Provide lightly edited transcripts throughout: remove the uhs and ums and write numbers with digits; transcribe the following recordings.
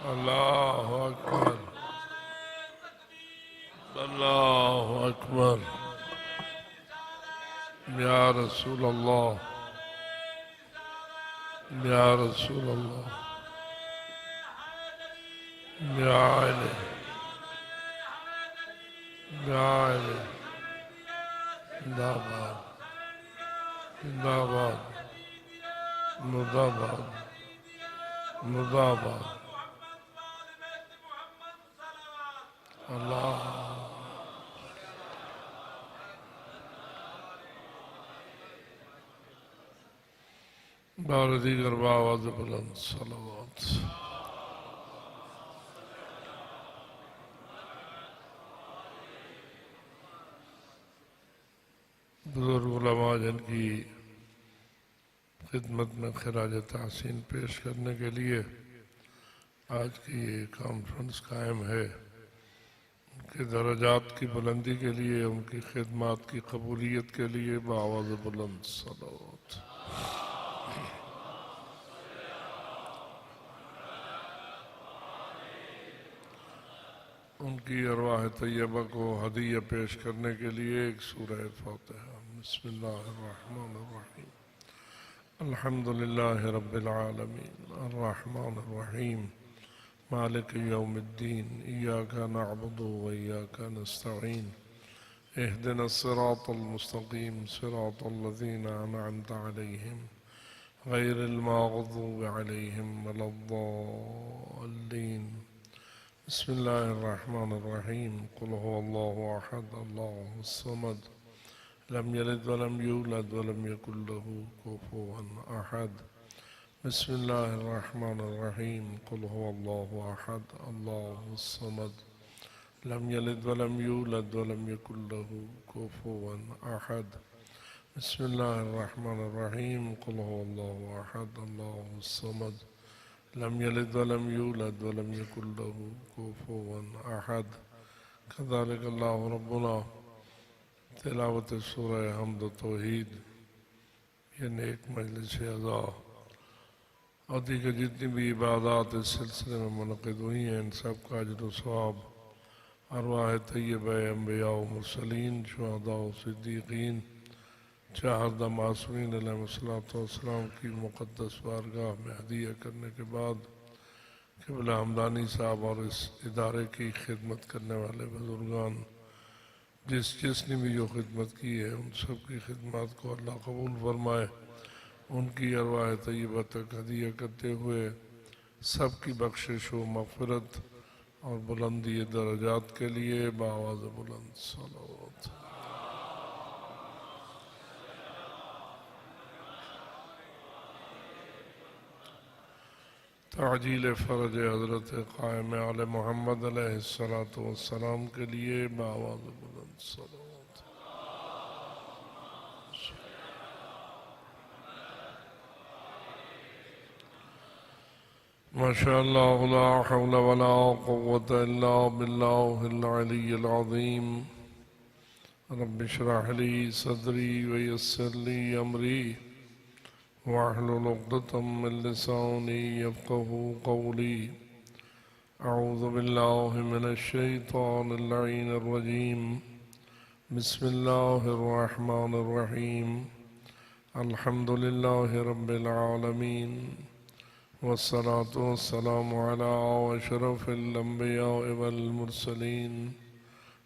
اللہ اکبر، اللہ اکبر، یا رسول اللہ، یا رسول اللہ، یا علی، یا علی، زندہ باد، زندہ باد، مرد آباد، مرد آباد، اللہ بار دیگر بآواز بلند صلوات. بزرگ علماء جن کی خدمت میں خراج تحسین پیش کرنے کے لیے آج کی یہ کانفرنس قائم ہے، ان کے درجات کی بلندی کے لیے، ان کی خدمات کی قبولیت کے لیے بآواز بلند صلوات. ان کی ارواح طیبہ کو ہدیہ پیش کرنے کے لیے ایک سورہ فاتحہ. بسم اللہ الرحمن الرحیم. الحمدللہ رب العالمین الرحمن الرحیم مالک یوم الدین ایاک نعبد و ایاک نستعین اہدنا الصراط المستقیم صراط الذین انعمت علیہم غیر المغضوب علیہم ولا الضالین. بسم اللہ الرحمن الرحیم. قل هو اللہ احد اللہ الصمد لم یلد ولم یولد ولم یکن له کفوا احد. بسم اللہ الرحمن الرحیم. قل هو اللہ احد اللہ الصمد لم یلد ولم یولد ولم یکن له کفوا احد. بسم اللہ الرحمن الرحیم. قل هو اللہ احد اللہ الصمد لم یلد ولم یولد ولم یکن له کفوا احد. کذالک اللہ ربنا. تلاوت سورہ حمد و توحید، یہ نیک مجلس اعضاء اور دیگر جتنی بھی عبادات اس سلسلے میں منعقد ہوئی ہیں، ان سب کا اجر و ثواب ارواح طیبہ انبیاء و مرسلین، شہداء و صدیقین، چہردہ معصومین علیہ السلام کی مقدس بارگاہ میں ہدیہ کرنے کے بعد قبلہ حمدانی صاحب اور اس ادارے کی خدمت کرنے والے بزرگان، جس نے بھی جو خدمت کی ہے، ان سب کی خدمات کو اللہ قبول فرمائے. ان کی ارواح طیبہ تک ہدیہ کرتے ہوئے سب کی بخشش و مغفرت اور بلندی درجات کے لیے بآواز بلند صلوات. تعجیل فرج حضرت قائم آل محمد علیہ السلام کے لیے بآواز بلند صلوات. ماشاءاللہ لا حول ولا قوة الا باللہ العلی العظیم. رب اشرح لی صدری ویسر لی امری واحلل عقدۃ من لسانی یفقہوا قولی. اعوذ باللہ من الشیطان اللعین الرجیم. بسم اللہ الرحمن الرحیم. الحمدللہ رب العالمین والصلاة والسلام علی اشرف الانبیاء والمرسلین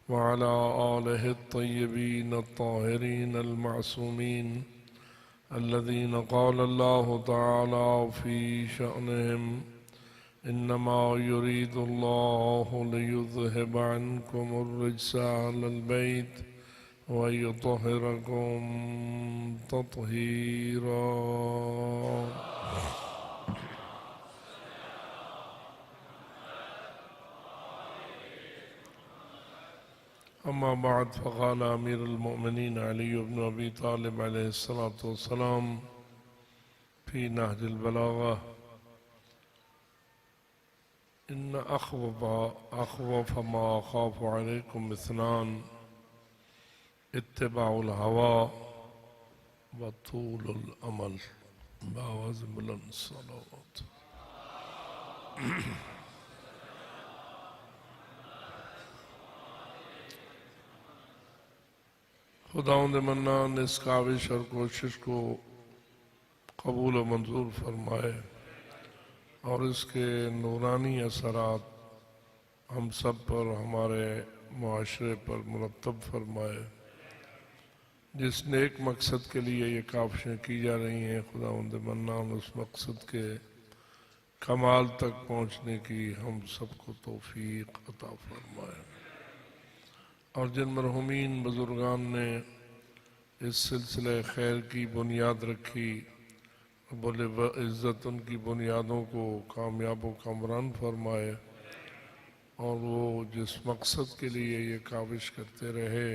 وعلى آلہ الطیبین الطاہرین المعصومین الذین قال اللہ تعالی فی شأنہم انما یرید اللہ لیذہب عنکم الرجس اہل البیت ویطہرکم تطہیرا. أما بعد فقال أمير المؤمنين علي بن أبي طالب عليه الصلاة والسلام في نهج البلاغة: إن أخوف ما أخاف عليكم اثنان: اتباع الهوى وطول الأمل. بآواز بلند صلوات. خداوند منان اس کاوش اور کوشش کو قبول و منظور فرمائے اور اس کے نورانی اثرات ہم سب پر، ہمارے معاشرے پر مرتب فرمائے۔ جس نیک مقصد کے لیے یہ کاوشیں کی جا رہی ہیں، خداوند منان اس مقصد کے کمال تک پہنچنے کی ہم سب کو توفیق عطا فرمائے۔ اور جن مرحومین بزرگان نے اس سلسلہ خیر کی بنیاد رکھی، بولے عزت ان کی بنیادوں کو کامیاب و کامران فرمائے، اور وہ جس مقصد کے لیے یہ کاوش کرتے رہے،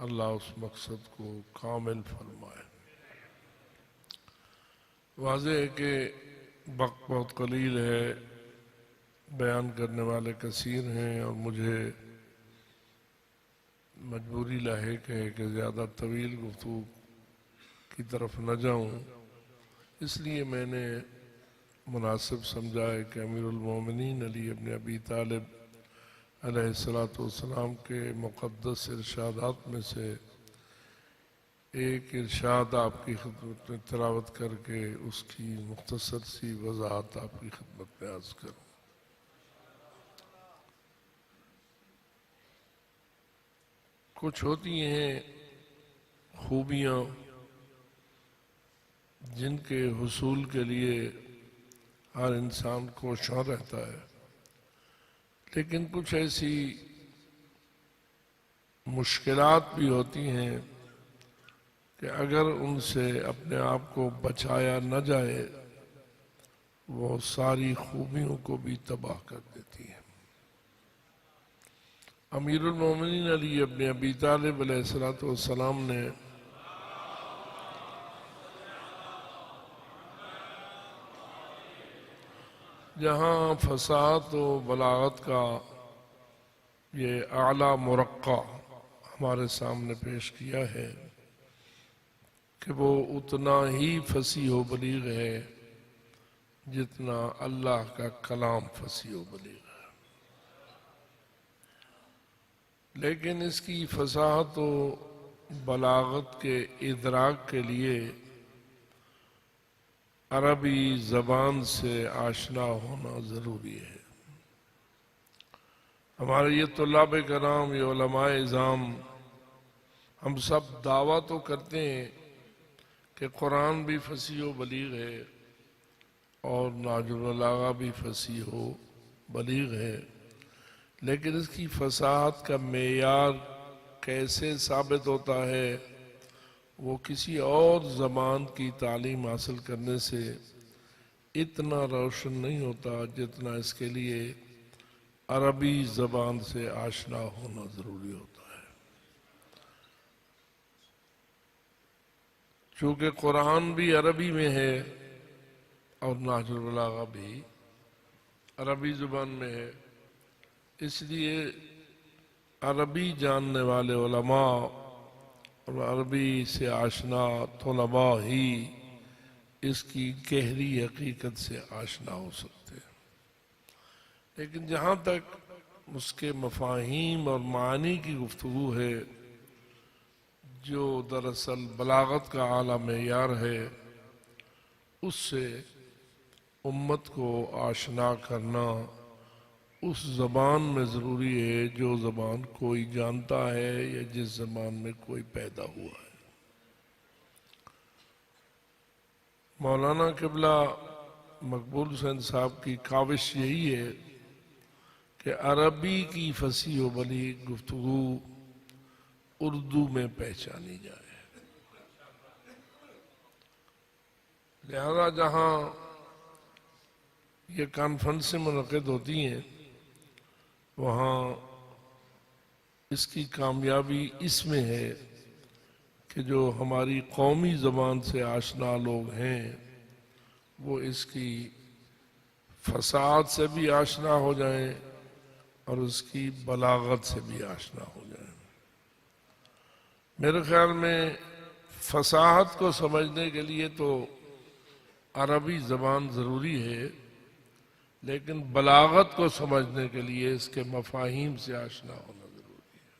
اللہ اس مقصد کو کامل فرمائے۔ واضح ہے کہ وقت بہت قلیل ہے، بیان کرنے والے کثیر ہیں، اور مجھے مجبوری لاحق ہے کہ زیادہ طویل گفتگو کی طرف نہ جاؤں، اس لیے میں نے مناسب سمجھا ہے کہ امیر المومنین علی ابن ابی طالب علیہ السلام کے مقدس ارشادات میں سے ایک ارشاد آپ کی خدمت میں تلاوت کر کے اس کی مختصر سی وضاحت آپ کی خدمت میں عرض کروں۔ کچھ ہوتی ہیں خوبیاں جن کے حصول کے لیے ہر انسان کوشاں رہتا ہے، لیکن کچھ ایسی مشکلات بھی ہوتی ہیں کہ اگر ان سے اپنے آپ کو بچایا نہ جائے وہ ساری خوبیوں کو بھی تباہ کر دیتی ہیں۔ امیر المومنین علی ابن ابی طالب علیہ السلام نے جہاں فصاحت و بلاغت کا یہ اعلیٰ مرقع ہمارے سامنے پیش کیا ہے کہ وہ اتنا ہی فصیح و بلیغ ہے جتنا اللہ کا کلام فصیح و بلیغ ہے، لیکن اس کی فصاحت و بلاغت کے ادراک کے لیے عربی زبان سے آشنا ہونا ضروری ہے۔ ہمارے یہ طلاب کرام، یہ علماء اعظام، ہم سب دعویٰ تو کرتے ہیں کہ قرآن بھی فصیح و بلیغ ہے اور نہج البلاغہ بھی فصیح و بلیغ ہے، لیکن اس کی فصاحت کا معیار کیسے ثابت ہوتا ہے؟ وہ کسی اور زبان کی تعلیم حاصل کرنے سے اتنا روشن نہیں ہوتا جتنا اس کے لیے عربی زبان سے آشنا ہونا ضروری ہوتا ہے۔ چونکہ قرآن بھی عربی میں ہے اور نہج البلاغہ بھی عربی زبان میں ہے، اس لیے عربی جاننے والے علماء اور عربی سے آشنا طلباء ہی اس کی گہری حقیقت سے آشنا ہو سکتے ہیں۔ لیکن جہاں تک اس کے مفاہیم اور معانی کی گفتگو ہے، جو دراصل بلاغت کا اعلیٰ معیار ہے، اس سے امت کو آشنا کرنا اس زبان میں ضروری ہے جو زبان کوئی جانتا ہے یا جس زبان میں کوئی پیدا ہوا ہے۔ مولانا قبلہ مقبول حسین صاحب کی کاوش یہی ہے کہ عربی کی فصیح و بلیغ گفتگو اردو میں پہچانی جائے، لہذا جہاں یہ کانفرنسیں منعقد ہوتی ہیں وہاں اس کی کامیابی اس میں ہے کہ جو ہماری قومی زبان سے آشنا لوگ ہیں وہ اس کی فصاحت سے بھی آشنا ہو جائیں اور اس کی بلاغت سے بھی آشنا ہو جائیں۔ میرے خیال میں فصاحت کو سمجھنے کے لیے تو عربی زبان ضروری ہے، لیکن بلاغت کو سمجھنے کے لیے اس کے مفاہیم سے آشنا ہونا ضروری ہے،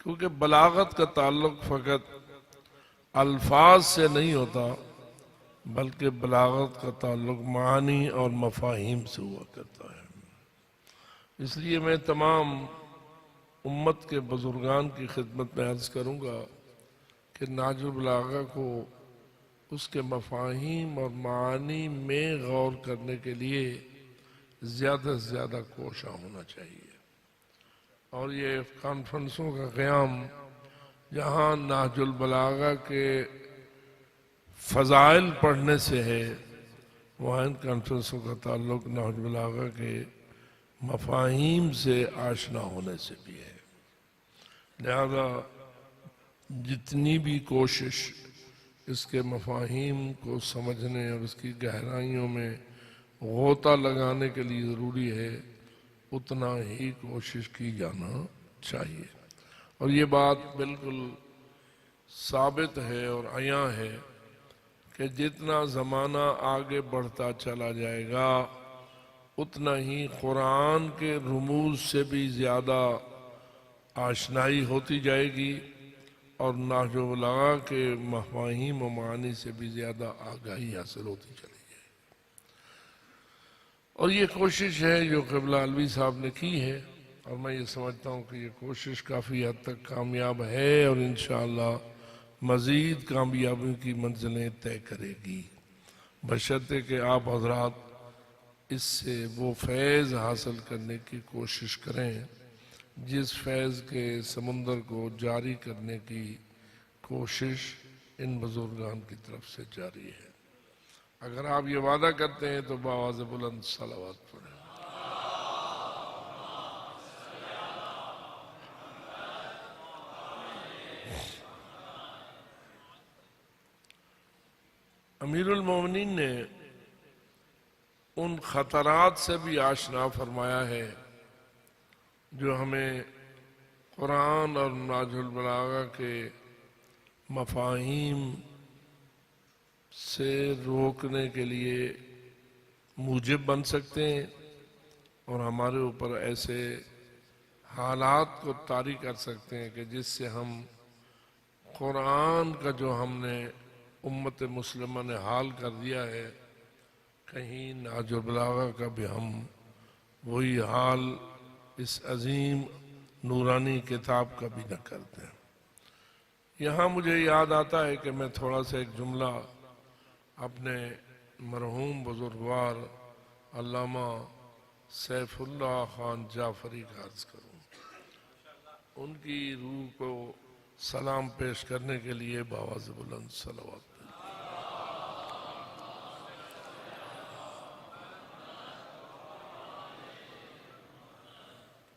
کیونکہ بلاغت کا تعلق فقط الفاظ سے نہیں ہوتا بلکہ بلاغت کا تعلق معانی اور مفاہیم سے ہوا کرتا ہے۔ اس لیے میں تمام امت کے بزرگان کی خدمت میں عرض کروں گا کہ نہج البلاغہ کو اس کے مفاہیم اور معانی میں غور کرنے کے لیے زیادہ سے زیادہ کوشاں ہونا چاہیے، اور یہ کانفرنسوں کا قیام جہاں نہج البلاغہ کے فضائل پڑھنے سے ہے، وہاں ان کانفرنسوں کا تعلق نہج البلاغہ کے مفاہیم سے آشنا ہونے سے بھی ہے۔ لہذا جتنی بھی کوشش اس کے مفاہیم کو سمجھنے اور اس کی گہرائیوں میں غوطہ لگانے کے لیے ضروری ہے، اتنا ہی کوشش کی جانا چاہیے۔ اور یہ بات بالکل ثابت ہے اور عیاں ہے کہ جتنا زمانہ آگے بڑھتا چلا جائے گا اتنا ہی قرآن کے رموز سے بھی زیادہ آشنائی ہوتی جائے گی اور نہج البلاغہ کے مفاہیم و معانی سے بھی زیادہ آگاہی حاصل ہوتی چلی جائے گی۔ اور یہ کوشش ہے جو قبلہ علوی صاحب نے کی ہے، اور میں یہ سمجھتا ہوں کہ یہ کوشش کافی حد تک کامیاب ہے اور انشاءاللہ مزید کامیابیوں کی منزلیں طے کرے گی، بشرطے کہ آپ حضرات اس سے وہ فیض حاصل کرنے کی کوشش کریں جس فیض کے سمندر کو جاری کرنے کی کوشش ان بزرگان کی طرف سے جاری ہے۔ اگر آپ یہ وعدہ کرتے ہیں تو بآواز بلند صلوات پڑھیں۔ امیر المومنین نے ان خطرات سے بھی آشنا فرمایا ہے جو ہمیں قرآن اور نہج البلاغہ کے مفاہیم سے روکنے کے لیے موجب بن سکتے ہیں اور ہمارے اوپر ایسے حالات کو طاری کر سکتے ہیں کہ جس سے ہم قرآن کا جو ہم نے امت مسلمہ نے حال کر دیا ہے، کہیں نہج البلاغہ کا بھی ہم وہی حال اس عظیم نورانی کتاب کا بھی نہ کرتے ہیں۔ یہاں مجھے یاد آتا ہے کہ میں تھوڑا سا ایک جملہ اپنے مرحوم بزرگوار علامہ سیف اللہ خان جعفری کا عرض کروں، ان کی روح کو سلام پیش کرنے کے لیے بآواز بلند صلوات۔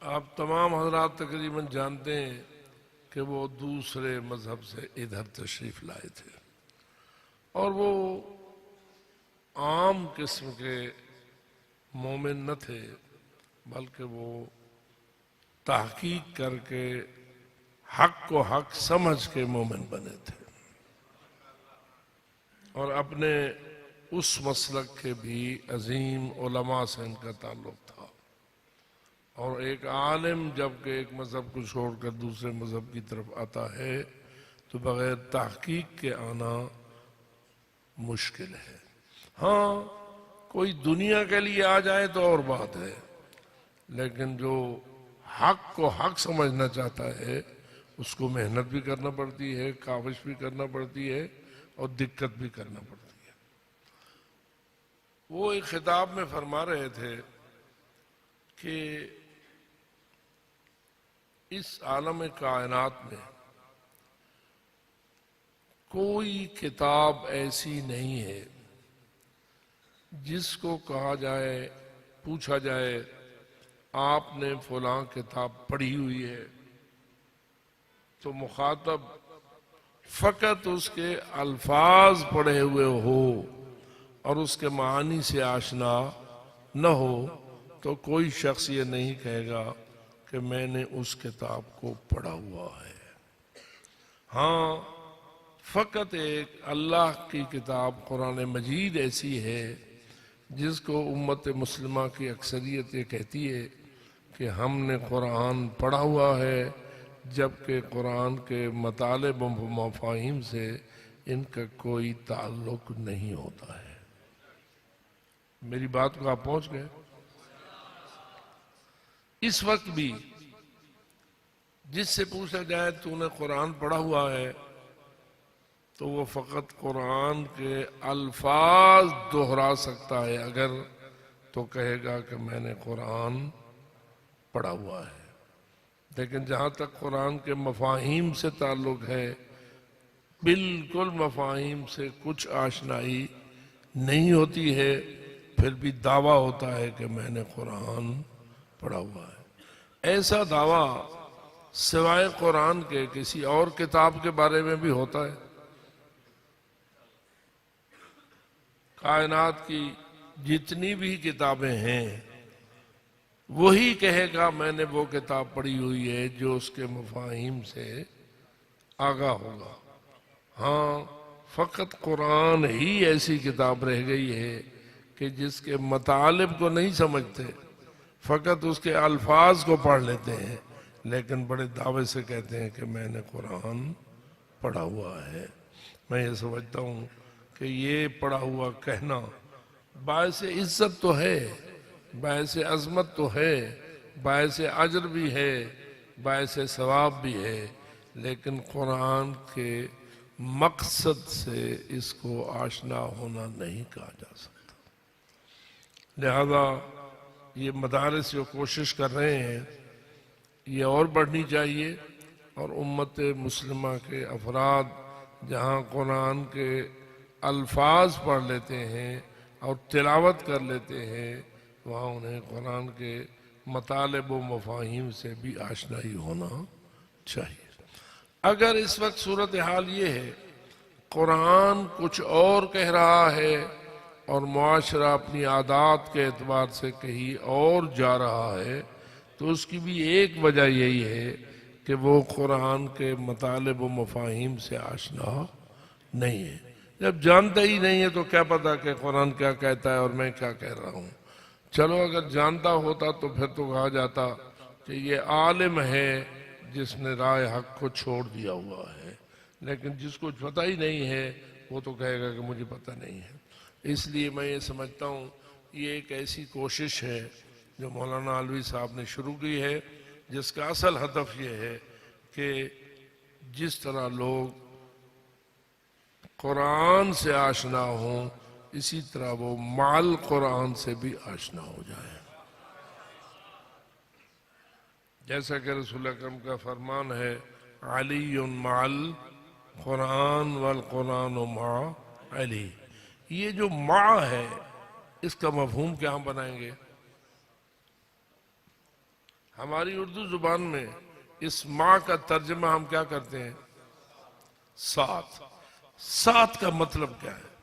آپ تمام حضرات تقریباً جانتے ہیں کہ وہ دوسرے مذہب سے ادھر تشریف لائے تھے اور وہ عام قسم کے مومن نہ تھے، بلکہ وہ تحقیق کر کے حق کو حق سمجھ کے مومن بنے تھے اور اپنے اس مسلک کے بھی عظیم علماء سے ان کا تعلق تھا، اور ایک عالم جب کہ ایک مذہب کو چھوڑ کر دوسرے مذہب کی طرف آتا ہے تو بغیر تحقیق کے آنا مشکل ہے۔ ہاں کوئی دنیا کے لیے آ جائے تو اور بات ہے، لیکن جو حق کو حق سمجھنا چاہتا ہے اس کو محنت بھی کرنا پڑتی ہے، کاوش بھی کرنا پڑتی ہے اور دقت بھی کرنا پڑتی ہے۔ وہ ایک خطاب میں فرما رہے تھے کہ اس عالم کائنات میں کوئی کتاب ایسی نہیں ہے جس کو کہا جائے، پوچھا جائے آپ نے فلاں کتاب پڑھی ہوئی ہے، تو مخاطب فقط اس کے الفاظ پڑھے ہوئے ہو اور اس کے معانی سے آشنا نہ ہو تو کوئی شخص یہ نہیں کہے گا کہ میں نے اس کتاب کو پڑھا ہوا ہے۔ ہاں، فقط ایک اللہ کی کتاب قرآن مجید ایسی ہے جس کو امت مسلمہ کی اکثریت یہ کہتی ہے کہ ہم نے قرآن پڑھا ہوا ہے، جبکہ قرآن کے مطالب و مفاہیم سے ان کا کوئی تعلق نہیں ہوتا ہے۔ میری بات کو آپ پہنچ گئے؟ اس وقت بھی جس سے پوچھا جائے تو نے قرآن پڑھا ہوا ہے تو وہ فقط قرآن کے الفاظ دہرا سکتا ہے اگر تو کہے گا کہ میں نے قرآن پڑھا ہوا ہے، لیکن جہاں تک قرآن کے مفاہیم سے تعلق ہے بالکل مفاہیم سے کچھ آشنائی نہیں ہوتی ہے، پھر بھی دعویٰ ہوتا ہے کہ میں نے قرآن پڑھا ہوا ہے۔ ایسا دعویٰ سوائے قرآن کے کسی اور کتاب کے بارے میں بھی ہوتا ہے؟ کائنات کی جتنی بھی کتابیں ہیں وہی کہے گا میں نے وہ کتاب پڑھی ہوئی ہے جو اس کے مفاہیم سے آگاہ ہوگا۔ ہاں، فقط قرآن ہی ایسی کتاب رہ گئی ہے کہ جس کے مطالب کو نہیں سمجھتے، فقط اس کے الفاظ کو پڑھ لیتے ہیں، لیکن بڑے دعوے سے کہتے ہیں کہ میں نے قرآن پڑھا ہوا ہے۔ میں یہ سمجھتا ہوں کہ یہ پڑھا ہوا کہنا باعث عزت تو ہے، باعث عظمت تو ہے، باعث اجر بھی ہے، باعث ثواب بھی ہے، لیکن قرآن کے مقصد سے اس کو آشنا ہونا نہیں کہا جا سکتا۔ لہذا یہ مدارس جو کوشش کر رہے ہیں یہ اور بڑھنی چاہیے، اور امت مسلمہ کے افراد جہاں قرآن کے الفاظ پڑھ لیتے ہیں اور تلاوت کر لیتے ہیں وہاں انہیں قرآن کے مطالب و مفاہیم سے بھی آشنائی ہونا چاہیے۔ اگر اس وقت صورتحال یہ ہے قرآن کچھ اور کہہ رہا ہے اور معاشرہ اپنی عادات کے اعتبار سے کہیں اور جا رہا ہے تو اس کی بھی ایک وجہ یہی ہے کہ وہ قرآن کے مطالب و مفاہیم سے آشنا نہیں ہے۔ جب جانتا ہی نہیں ہے تو کیا پتا کہ قرآن کیا کہتا ہے اور میں کیا کہہ رہا ہوں۔ چلو اگر جانتا ہوتا تو پھر تو کہا جاتا کہ یہ عالم ہے جس نے راہ حق کو چھوڑ دیا ہوا ہے، لیکن جس کو پتہ ہی نہیں ہے وہ تو کہے گا کہ مجھے پتہ نہیں ہے۔ اس لیے میں یہ سمجھتا ہوں یہ ایک ایسی کوشش ہے جو مولانا علوی صاحب نے شروع کی ہے، جس کا اصل ہدف یہ ہے کہ جس طرح لوگ قرآن سے آشنا ہوں اسی طرح وہ مع قرآن سے بھی آشنا ہو جائیں۔ جیسا کہ رسول اکرم کا فرمان ہے علی مع القرآن والقرآن مع علی۔ یہ جو مع ہے اس کا مفہوم کیا ہم بنائیں گے؟ ہماری اردو زبان میں اس مع کا ترجمہ ہم کیا کرتے ہیں؟ ساتھ۔ ساتھ کا مطلب کیا ہے؟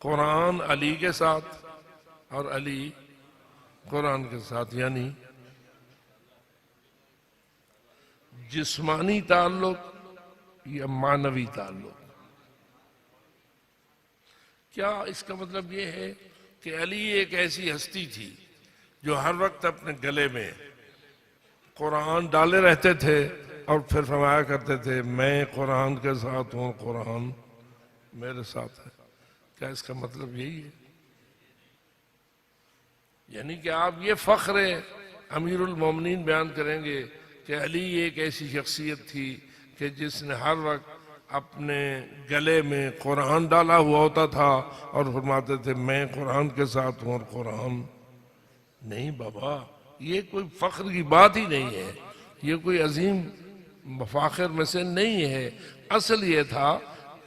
قرآن علی کے ساتھ اور علی قرآن کے ساتھ، یعنی جسمانی تعلق یا معنوی تعلق۔ کیا اس کا مطلب یہ ہے کہ علی ایک ایسی ہستی تھی جو ہر وقت اپنے گلے میں قرآن ڈالے رہتے تھے اور پھر فرمایا کرتے تھے میں قرآن کے ساتھ ہوں، قرآن میرے ساتھ ہے؟ کیا اس کا مطلب یہی ہے؟ یعنی کہ آپ یہ فخر امیر المومنین بیان کریں گے کہ علی ایک ایسی شخصیت تھی کہ جس نے ہر وقت اپنے گلے میں قرآن ڈالا ہوا ہوتا تھا اور فرماتے تھے میں قرآن کے ساتھ ہوں اور قرآن نہیں؟ بابا یہ کوئی فخر کی بات ہی نہیں ہے، یہ کوئی عظیم مفاخر میں سے نہیں ہے۔ اصل یہ تھا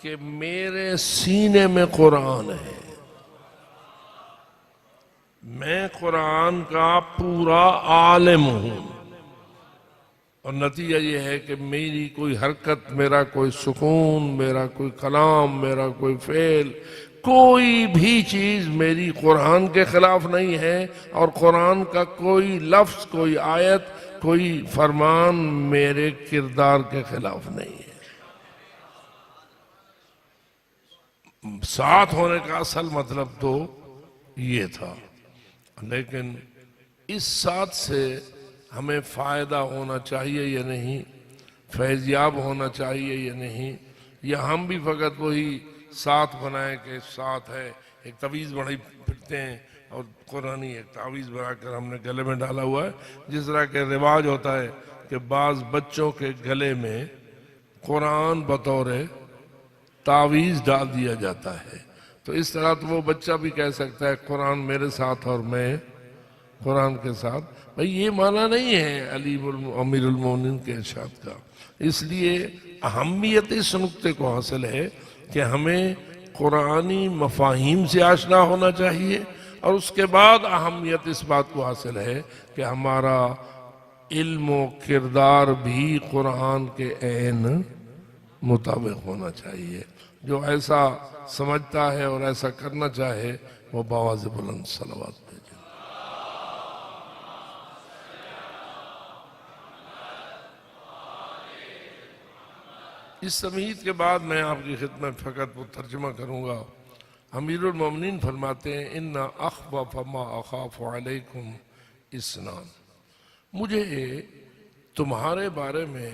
کہ میرے سینے میں قرآن ہے، میں قرآن کا پورا عالم ہوں، اور نتیجہ یہ ہے کہ میری کوئی حرکت، میرا کوئی سکون، میرا کوئی کلام، میرا کوئی فعل، کوئی بھی چیز میری قرآن کے خلاف نہیں ہے، اور قرآن کا کوئی لفظ، کوئی آیت، کوئی فرمان میرے کردار کے خلاف نہیں ہے۔ ساتھ ہونے کا اصل مطلب تو یہ تھا، لیکن اس ساتھ سے ہمیں فائدہ ہونا چاہیے یا نہیں، فیضیاب ہونا چاہیے یا نہیں، یا ہم بھی فقط وہی ساتھ بنائیں کہ ساتھ ہے، ایک تعویذ بڑھائی پھرتے ہیں اور قرآنی ایک تعویذ بنا کر ہم نے گلے میں ڈالا ہوا ہے، جس طرح کہ رواج ہوتا ہے کہ بعض بچوں کے گلے میں قرآن بطور تعویذ ڈال دیا جاتا ہے، تو اس طرح تو وہ بچہ بھی کہہ سکتا ہے قرآن میرے ساتھ اور میں قرآن کے ساتھ۔ بھئی یہ معنی نہیں ہے علی امیر المومنین کے ارشاد کا، اس لیے اہمیت اس نقطے کو حاصل ہے کہ ہمیں قرآنی مفاہیم سے آشنا ہونا چاہیے، اور اس کے بعد اہمیت اس بات کو حاصل ہے کہ ہمارا علم و کردار بھی قرآن کے عین مطابق ہونا چاہیے۔ جو ایسا سمجھتا ہے اور ایسا کرنا چاہے وہ بآواز بلند صلوات بھیجے۔ اس تمہید کے بعد میں آپ کی خدمت فقط وہ ترجمہ کروں گا۔ امیر المومنین فرماتے ہیں اِنَّ أَخْوَفَ مَا أَخَافُ عَلَيْكُمْ اثنان، مجھے تمہارے بارے میں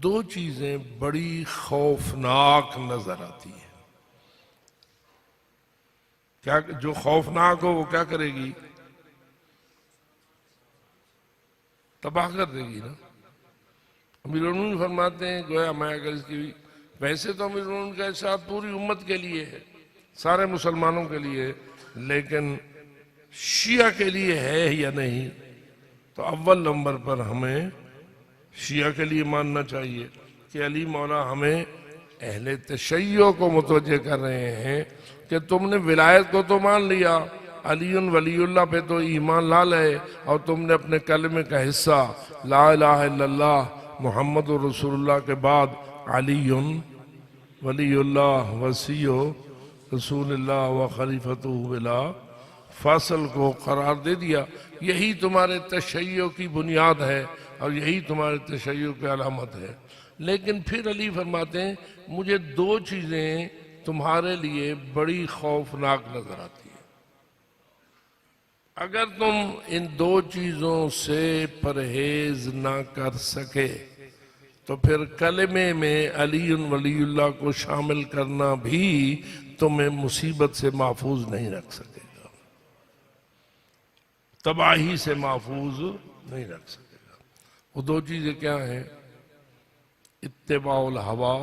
دو چیزیں بڑی خوفناک نظر آتی ہیں۔ کیا جو خوفناک ہو وہ کیا کرے گی؟ تباہ کر دے گی نا۔ امیر المومنین فرماتے ہیں گویا میں اگر اس کی، ویسے تو امیر المومنین کا ارشاد پوری امت کے لیے ہے، سارے مسلمانوں کے لیے، لیکن شیعہ کے لیے ہے یا نہیں، تو اول نمبر پر ہمیں شیعہ کے لیے ماننا چاہیے کہ علی مولا ہمیں اہل تشیع کو متوجہ کر رہے ہیں کہ تم نے ولایت کو تو مان لیا، علی ولی اللہ پہ تو ایمان لا لے، اور تم نے اپنے کلمے کا حصہ لا الہ الا اللہ محمد رسول اللہ کے بعد علی ولی اللہ وصی رسول اللہ و خلیفتہ بلا فاصل کو قرار دے دیا۔ یہی تمہارے تشیع کی بنیاد ہے اور یہی تمہارے تشیع کی علامت ہے۔ لیکن پھر علی فرماتے ہیں مجھے دو چیزیں تمہارے لیے بڑی خوفناک نظر آتی ہیں، اگر تم ان دو چیزوں سے پرہیز نہ کر سکے تو پھر کلمے میں علی ولی اللہ کو شامل کرنا بھی تمہیں مصیبت سے محفوظ نہیں رکھ سکے گا، تباہی سے محفوظ نہیں رکھ سکے گا۔ وہ دو چیزیں کیا ہیں؟ اتباع الہوا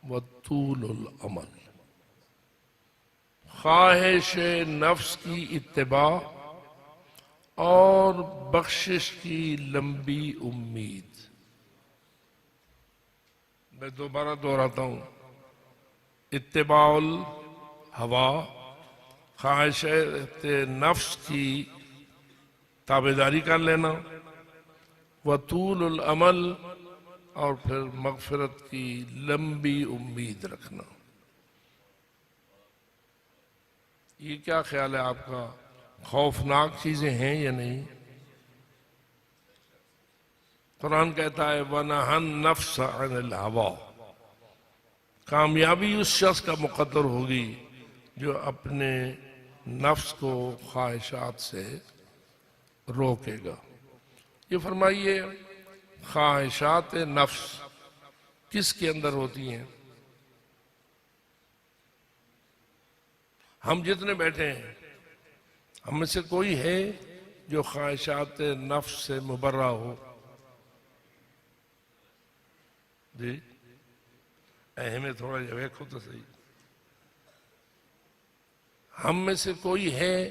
و طول العمل، خواہش نفس کی اتباع اور بخشش کی لمبی امید۔ میں دوبارہ دہراتا ہوں، اتباع الہوا، خواہش نفس کی تابعداری کر لینا، وطول العمل، اور پھر مغفرت کی لمبی امید رکھنا۔ یہ کیا خیال ہے آپ کا؟ خوفناک چیزیں ہیں یا نہیں؟ قرآن کہتا ہے وَنَهَا النَّفْسَ عَنِ الْهَوَىٰ، کامیابی اس شخص کا مقدر ہوگی جو اپنے نفس کو خواہشات سے روکے گا۔ یہ فرمائیے خواہشات نفس کس کے اندر ہوتی ہیں؟ ہم جتنے بیٹھے ہیں ہم میں سے کوئی ہے جو خواہشات نفس سے مبرہ ہو؟ جی اہمیں تھوڑا ویکھو تو صحیح۔ ہم میں سے کوئی ہے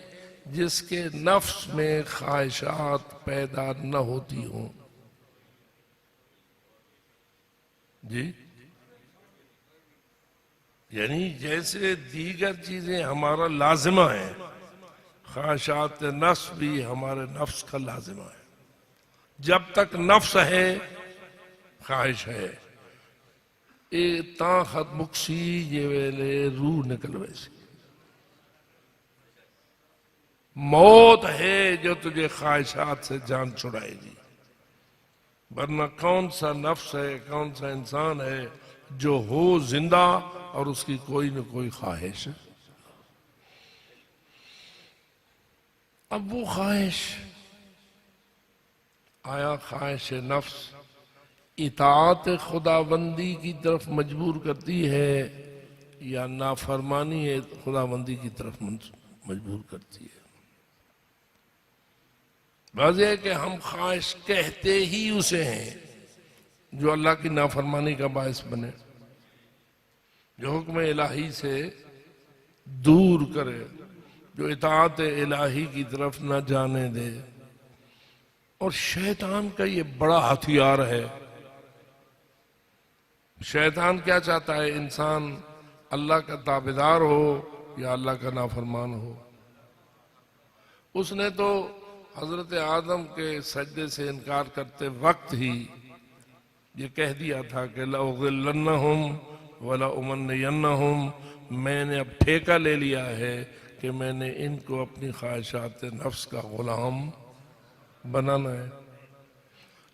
جس کے نفس میں خواہشات پیدا نہ ہوتی ہوں؟ جی یعنی جیسے دیگر چیزیں ہمارا لازمہ ہیں، خواہشات نفس بھی ہمارے نفس کا لازمہ ہے. جب تک نفس ہے خواہش ہے. تا خط مکسی یہ ویلے روح نکل ویسی. موت ہے جو تجھے خواہشات سے جان چھڑائے گی. ورنہ کون سا نفس ہے, کون سا انسان ہے جو ہو زندہ اور اس کی کوئی نہ کوئی خواہش. اب وہ خواہش, آیا خواہش نفس اطاعت خداوندی کی طرف مجبور کرتی ہے یا نافرمانی خداوندی کی طرف مجبور کرتی ہے؟ واضح ہے کہ ہم خواہش کہتے ہی اسے ہیں جو اللہ کی نافرمانی کا باعث بنے, جو حکم الہی سے دور کرے, جو اطاعت الہی کی طرف نہ جانے دے. اور شیطان کا یہ بڑا ہتھیار ہے. شیطان کیا چاہتا ہے؟ انسان اللہ کا تابعدار ہو یا اللہ کا نافرمان ہو. اس نے تو حضرت آدم کے سجدے سے انکار کرتے وقت ہی یہ کہہ دیا تھا کہ لَأُضِلَّنَّهُمْ وَلَأُمَنِّيَنَّهُمْ. میں نے اب ٹھیکہ لے لیا ہے کہ میں نے ان کو اپنی خواہشات نفس کا غلام بنانا ہے.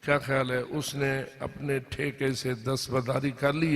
کیا خیال ہے؟ اس نے اپنے ٹھیکے سے دستبرداری کر لی ہے.